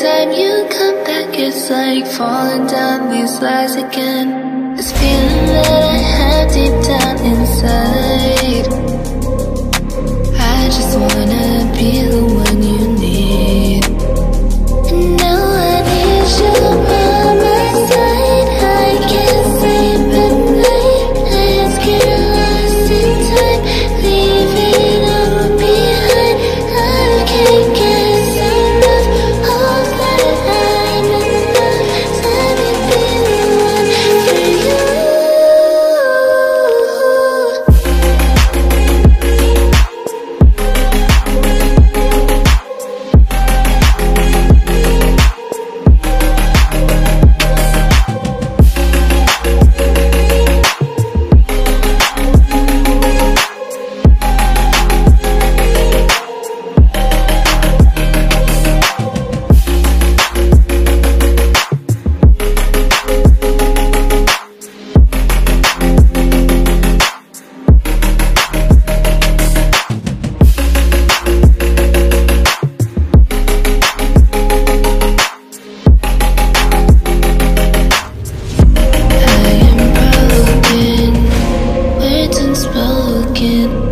time you come back, it's like falling down these lies again. This feeling that I have deep down inside, I just wanna be the one you need. And now I need you by my side. I can't sleep at night. Let's get lost in time, leave it all behind. I can't get enough of that I'm enough. Let me be the one for you.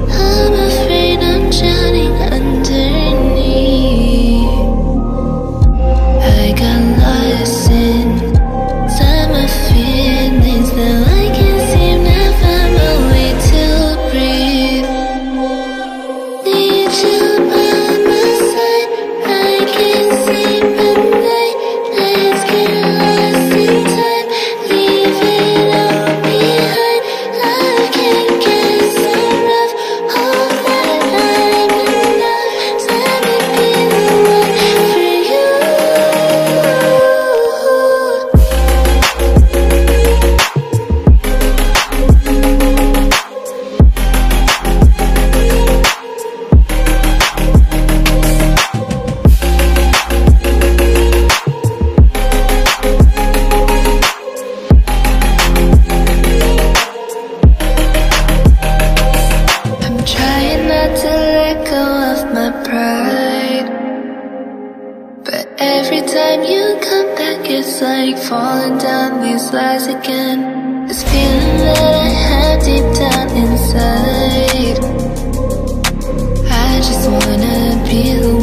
I'm afraid I'm drowning underneath. I got lost inside my feelings. Now I can't seem to find my way to breathe. Need you by my side. I can't sleep at night. Let's get lost in time, leave it all behind. I can't get enough of that I'm enough. Let me be the one for you. I'm trying not to let go of my pride, but every time you come back, it's like falling down these lies again. This feeling that I have deep down inside, I just wanna be the